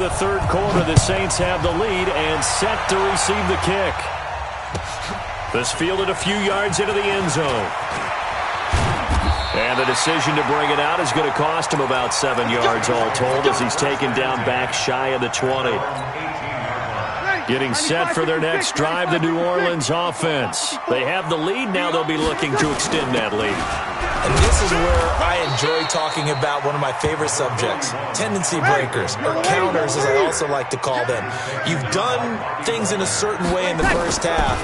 The third quarter, the Saints have the lead and set to receive the kick. This fielded a few yards into the end zone. And the decision to bring it out is going to cost him about 7 yards all told as he's taken down back shy of the 20. Getting set for their next drive, the New Orleans offense. They have the lead. Now they'll be looking to extend that lead. And this is where I enjoy talking about one of my favorite subjects, tendency breakers, or counters as I also like to call them. You've done things in a certain way in the first half,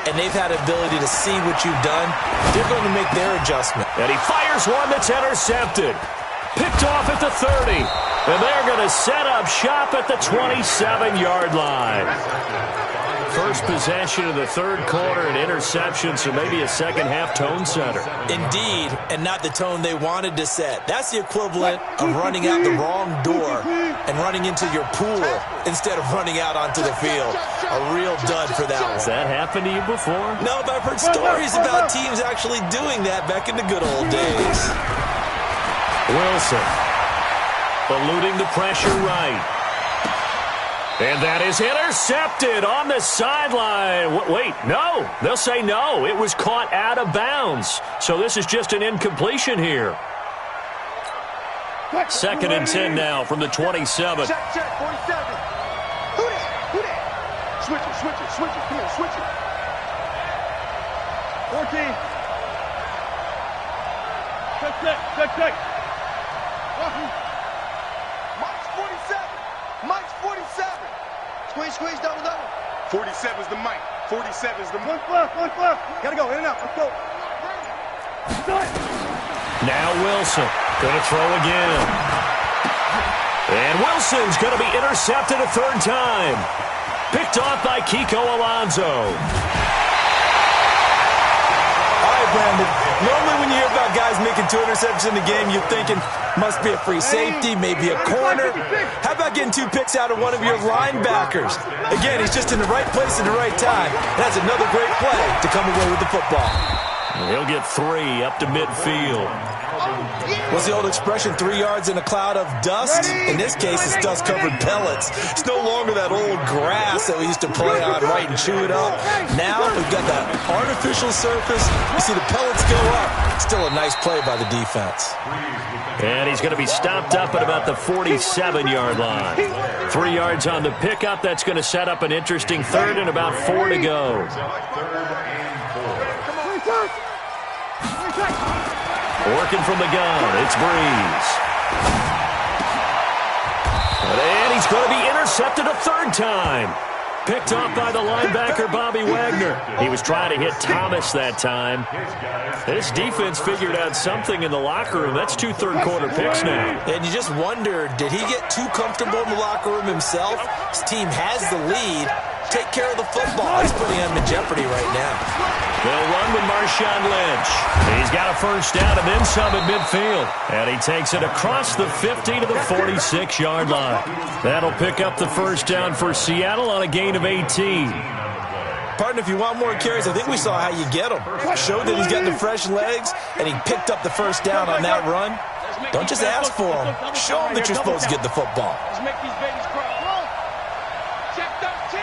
and they've had the ability to see what you've done. They're going to make their adjustment. And he fires one that's intercepted. Picked off at the 30. And they're going to set up shop at the 27-yard line. First possession of the third quarter, an interception, so maybe a second-half tone setter. Indeed, and not the tone they wanted to set. That's the equivalent of running out the wrong door and running into your pool instead of running out onto the field. A real dud for that one. Has that happened to you before? No, but I've heard stories about teams actually doing that back in the good old days. Wilson eluding the pressure right. And that is intercepted on the sideline. Wait, no. They'll say no. It was caught out of bounds. So this is just an incompletion here. 2nd and 10 now from the 27. Check, 47. Who that? Switch it. Come here, switch it. 14. Check. Mike's 47. Squeeze, double. 47's the Mike. 47's the Mike. One left. Gotta go, in and out. Let's go. Now Wilson going to throw again. And Wilson's going to be intercepted a third time. Picked off by Kiko Alonso. All right, Brandon. Normally when you hear about guys making 2 interceptions in the game, you're thinking must be a free safety, maybe a corner. How about getting 2 picks out of one of your linebackers? Again, he's just in the right place at the right time. That's another great play to come away with the football. He'll get 3 up to midfield. What's the old expression, 3 yards in a cloud of dust? In this case, it's dust-covered pellets. It's no longer that old grass that we used to play on, right, and chew it up. Now we've got that artificial surface. You see the pellets go up. Still a nice play by the defense. And he's going to be stopped up at about the 47-yard line. 3 yards on the pickup. That's going to set up an interesting third and about 4 to go. Working from the gun, it's Breeze. And he's going to be intercepted a third time. Picked off by the linebacker, Bobby Wagner. He was trying to hit Thomas that time. This defense figured out something in the locker room. That's 2 third-quarter picks now. And you just wonder, did he get too comfortable in the locker room himself? His team has the lead. Take care of the football. He's putting him in jeopardy right now. They'll run with Marshawn Lynch. He's got a first down and then some at midfield. And he takes it across the 50 to the 46-yard line. That'll pick up the first down for Seattle on a gain of 18. Partner, if you want more carries, I think we saw how you get him. Showed that he's got the fresh legs, and he picked up the first down on that run. Don't just ask for him. Show him that you're supposed to get the football. Let's make these babies cry. Check 13.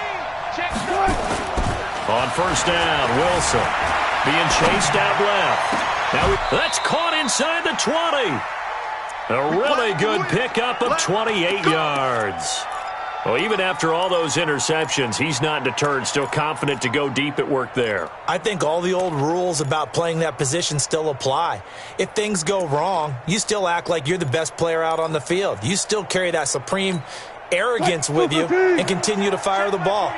Check 13. On first down, Wilson being chased out left. Now that's caught inside the 20. A really good pickup of 28 yards. Well, even after all those interceptions, he's not deterred, still confident to go deep at work there. I think all the old rules about playing that position still apply. If things go wrong, you still act like you're the best player out on the field. You still carry that supreme arrogance with you and continue to fire the ball.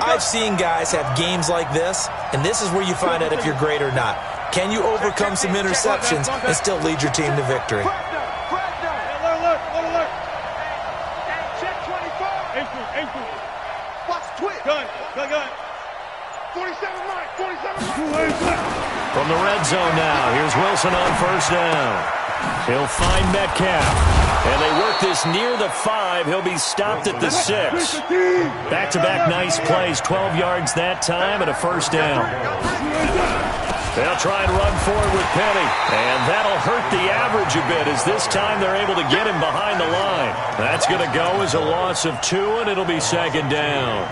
I've seen guys have games like this, and this is where you find out if you're great or not. Can you overcome some interceptions and still lead your team to victory? Gun. 47 Mike. From the red zone now, here's Wilson on first down. He'll find Metcalf. And they work this near the 5. He'll be stopped at the 6. Back-to-back nice plays. 12 yards that time and a first down. They'll try and run forward with Penny. And that'll hurt the average a bit as this time they're able to get him behind the line. That's going to go as a loss of 2, and it'll be second down.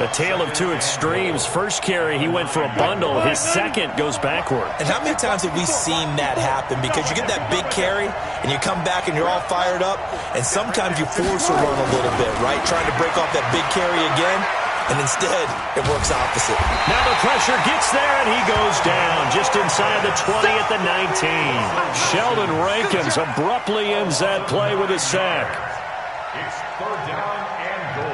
A tale of two extremes. First carry, he went for a bundle. His second goes backward. And how many times have we seen that happen? Because you get that big carry, and you come back and you're all fired up, and sometimes you force a run a little bit, right? Trying to break off that big carry again, and instead it works opposite. Now the pressure gets there, and he goes down just inside the 20 at the 19. Sheldon Rankins abruptly ends that play with a sack. It's third down and goal.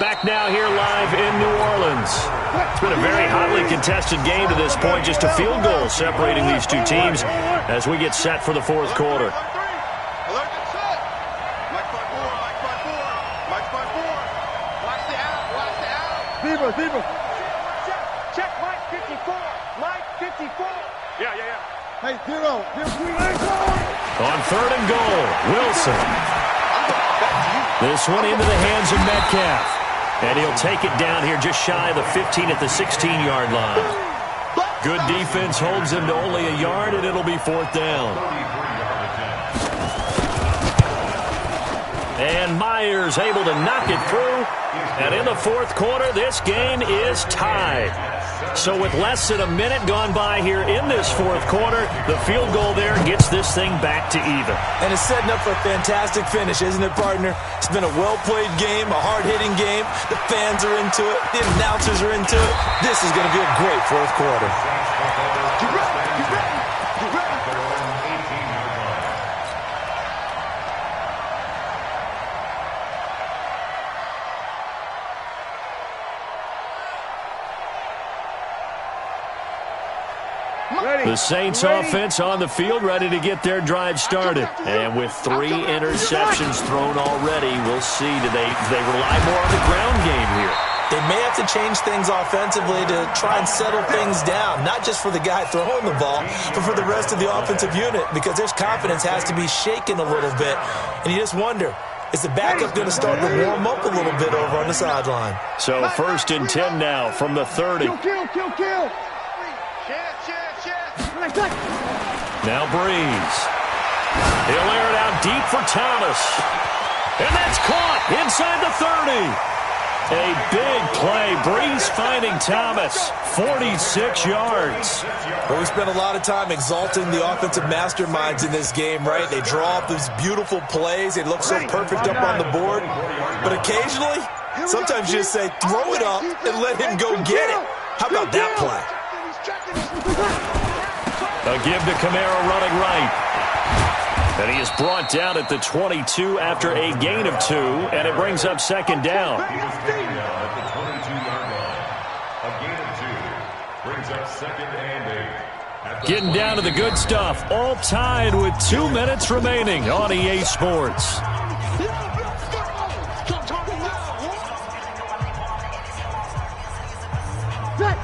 Back now here live in New Orleans. It's been a very hotly contested game to this point. Just a field goal separating these two teams as we get set for the fourth quarter. Zebra. Check Mike 54. Mike 54. Yeah. Hey, zero. On third and goal, Wilson. This one into the hands of Metcalf. And he'll take it down here just shy of the 15 at the 16-yard line. Good defense holds him to only a yard, and it'll be fourth down. And Myers able to knock it through. And in the fourth quarter, this game is tied. So with less than a minute gone by here in this fourth quarter, the field goal there gets this thing back to even. And it's setting up for a fantastic finish, isn't it, partner? It's been a well-played game, a hard-hitting game. The fans are into it. The announcers are into it. This is going to be a great fourth quarter. The Saints offense on the field, ready to get their drive started. And with 3 interceptions thrown already, we'll see. Do they rely more on the ground game here? They may have to change things offensively to try and settle things down, not just for the guy throwing the ball, but for the rest of the offensive unit, because their confidence has to be shaken a little bit. And you just wonder, is the backup going to start to warm up a little bit over on the sideline? So first and 10 now from the 30. Kill. Now Breeze. He'll air it out deep for Thomas. And that's caught inside the 30. A big play. Breeze finding Thomas. 46 yards. Well, we spent a lot of time exalting the offensive masterminds in this game, right? They draw up these beautiful plays. They look so perfect up on the board. But occasionally, sometimes you just say, throw it up and let him go get it. How about that play? A give to Kamara running right. And he is brought down at the 22 after a gain of 2, and it brings up second down. At the 22-yard line. A gain of 2 brings up second and 8. Getting down to the good stuff. All tied with 2 minutes remaining on EA Sports.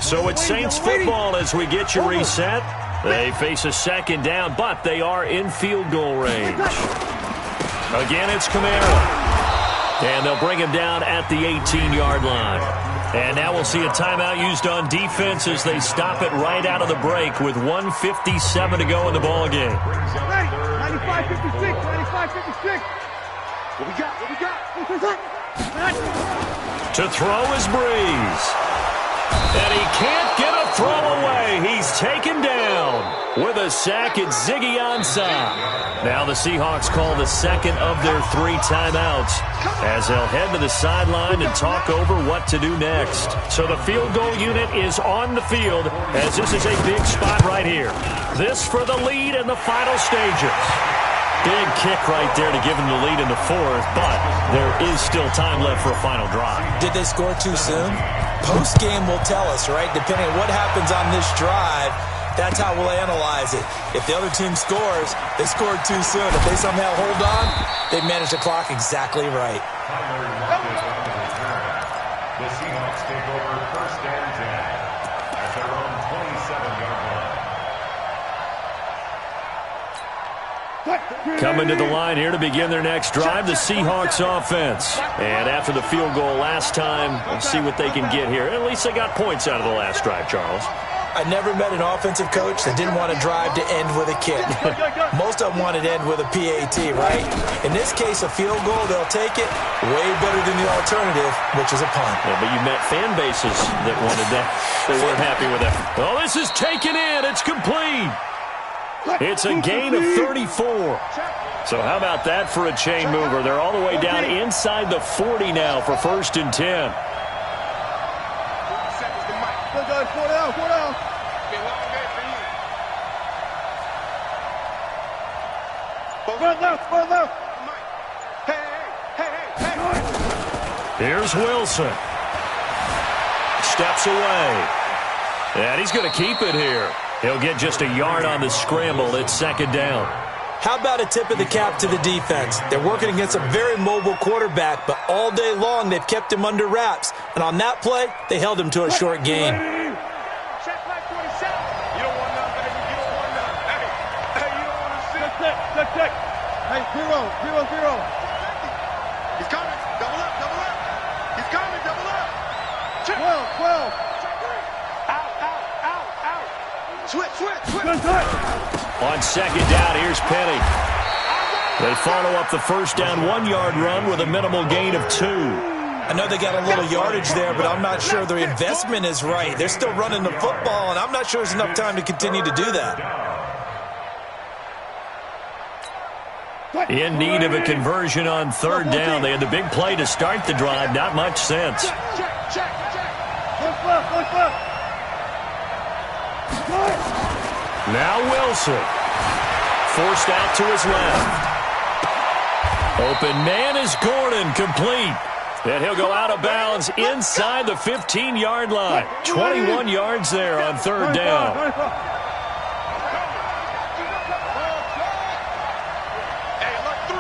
So it's Saints football as we get you reset. They face a second down, but they are in field goal range. Again, it's Kamara. And they'll bring him down at the 18-yard line. And now we'll see a timeout used on defense as they stop it right out of the break with 1:57 to go in the ballgame. 95-56. What we got? To throw is Breeze. And he can't get a throw away. He's taken down with a sack. It's Ziggy Ansah. Now the Seahawks call the second of their 3 timeouts as they'll head to the sideline and talk over what to do next. So the field goal unit is on the field as this is a big spot right here. This for the lead in the final stages. Big kick right there to give them the lead in the fourth, but there is still time left for a final drive. Did they score too soon? Post-game will tell us, right? Depending on what happens on this drive, that's how we'll analyze it. If the other team scores, they scored too soon. If they somehow hold on, they manage the clock exactly right. The Seahawks take over first and 10 at their own 27-yard line. Coming to the line here to begin their next drive, the Seahawks offense. And after the field goal last time, we'll see what they can get here. At least they got points out of the last drive, Charles. I never met an offensive coach that didn't want to drive to end with a kick. Most of them wanted to end with a PAT, right? In this case, a field goal, they'll take it way better than the alternative, which is a punt. Yeah, but you met fan bases that wanted that. They weren't happy with that. Oh, this is taken in. It's complete. It's a gain of 34. So how about that for a chain mover? They're all the way down inside the 40 now for 1st and 10. Here's Wilson. Steps away. And he's going to keep it here. He'll get just a yard on the scramble. It's 2nd down. How about a tip of the cap to the defense? They're working against a very mobile quarterback, but all day long they've kept him under wraps. And on that play, they held him to a short gain. Check like 47. You don't want none, baby. You don't want none. Hey, you don't want to sit. Check. Hey, 0. He's coming. Double up. He's coming. Double up. Check. 12. Out. Switch. On 2nd down, here's Penny. They follow up the 1st down 1-yard run with a minimal gain of 2. I know they got a little yardage there, but I'm not sure their investment is right. They're still running the football, and I'm not sure there's enough time to continue to do that. In need of a conversion on 3rd down. They had the big play to start the drive. Not much sense. Check. Look. Now Wilson. Forced out to his left. Open man is Gordon, complete. And he'll go out of bounds inside the 15-yard line. 21 yards there on 3rd down. Hey, alert 3.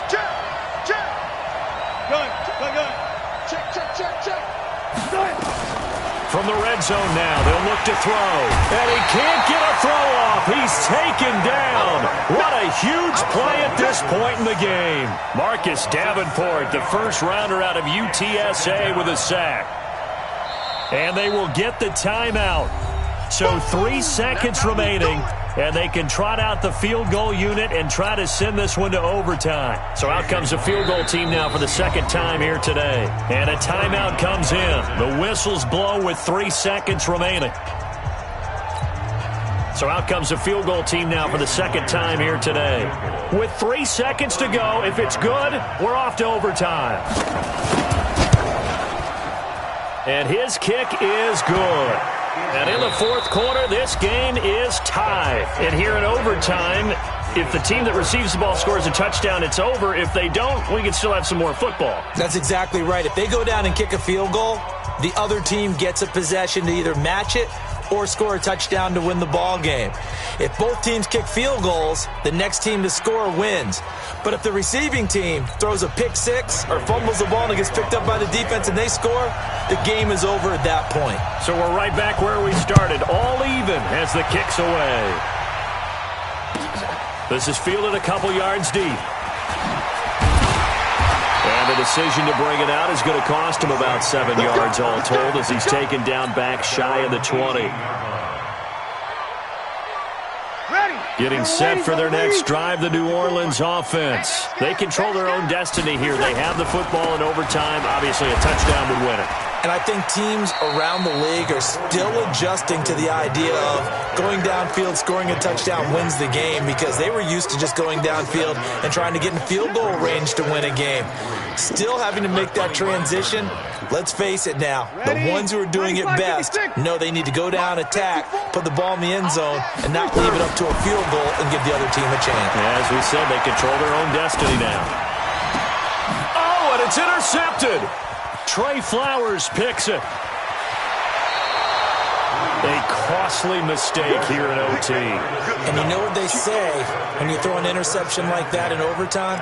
Check. Check. From the red zone now, they'll look to throw. And he can't get a throw off. He's taken down. What a huge play at this point in the game. Marcus Davenport, the first rounder out of UTSA with a sack. And they will get the timeout. So 3 seconds remaining, and they can trot out the field goal unit and try to send this one to overtime. So out comes the field goal team now for the 2nd time here today. And a timeout comes in. The whistles blow with 3 seconds remaining. So out comes the field goal team now for the 2nd time here today. With 3 seconds to go, if it's good, we're off to overtime. And his kick is good. And in the 4th quarter, this game is tied. And here in overtime, if the team that receives the ball scores a touchdown, it's over. If they don't, we can still have some more football. That's exactly right. If they go down and kick a field goal, the other team gets a possession to either match it or score a touchdown to win the ball game. If both teams kick field goals, the next team to score wins. But if the receiving team throws a pick six or fumbles the ball and it gets picked up by the defense and they score, the game is over at that point. So we're right back where we started, all even as the kick's away. This is fielded a couple yards deep. And the decision to bring it out is going to cost him about 7 yards all told as he's taken down back shy of the 20. Getting set for their next drive, the New Orleans offense. They control their own destiny here. They have the football in overtime. Obviously, a touchdown would win it. And I think teams around the league are still adjusting to the idea of going downfield, scoring a touchdown wins the game, because they were used to just going downfield and trying to get in field goal range to win a game. Still having to make that transition. Let's face it now, the ones who are doing it best know they need to go down, attack, put the ball in the end zone, and not leave it up to a field goal and give the other team a chance. As we said, they control their own destiny now. Oh, and it's intercepted. Trey Flowers picks it. A costly mistake here in OT. And you know what they say, when you throw an interception like that in overtime,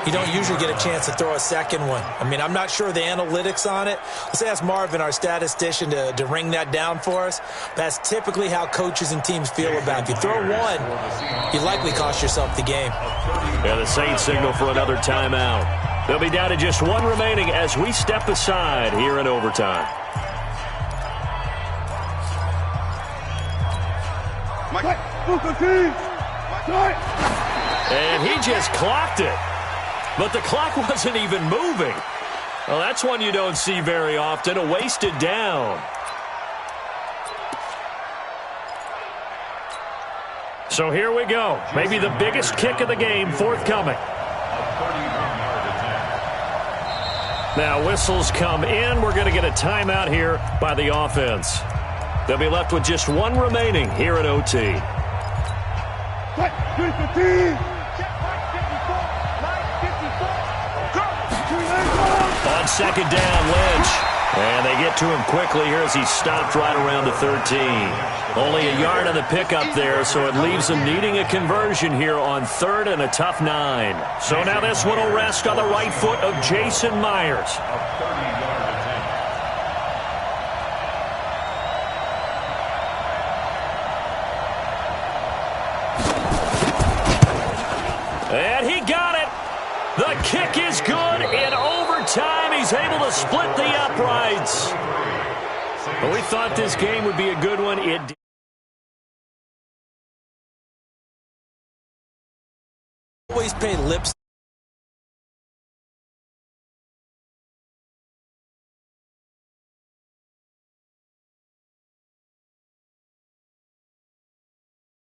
you don't usually get a chance to throw a second one. I mean, I'm not sure the analytics on it. Let's ask Marvin, our statistician, to ring that down for us. That's typically how coaches and teams feel about it. If you throw one, you likely cost yourself the game. Yeah, the Saints signal for another timeout. They'll be down to just one remaining as we step aside here in overtime. And he just clocked it. But the clock wasn't even moving. Well, that's one you don't see very often, a wasted down. So here we go. Maybe the biggest kick of the game forthcoming. Now whistles come in. We're going to get a timeout here by the offense. They'll be left with just one remaining here at OT. On second down, Lynch. And they get to him quickly here as he stopped right around the 13. Only a yard on the pickup there, so it leaves them needing a conversion here on 3rd and a tough 9. So now this one will rest on the right foot of Jason Myers. And he got it. The kick is good in overtime. He's able to split the uprights. But we thought this game would be a good one. It always pay lip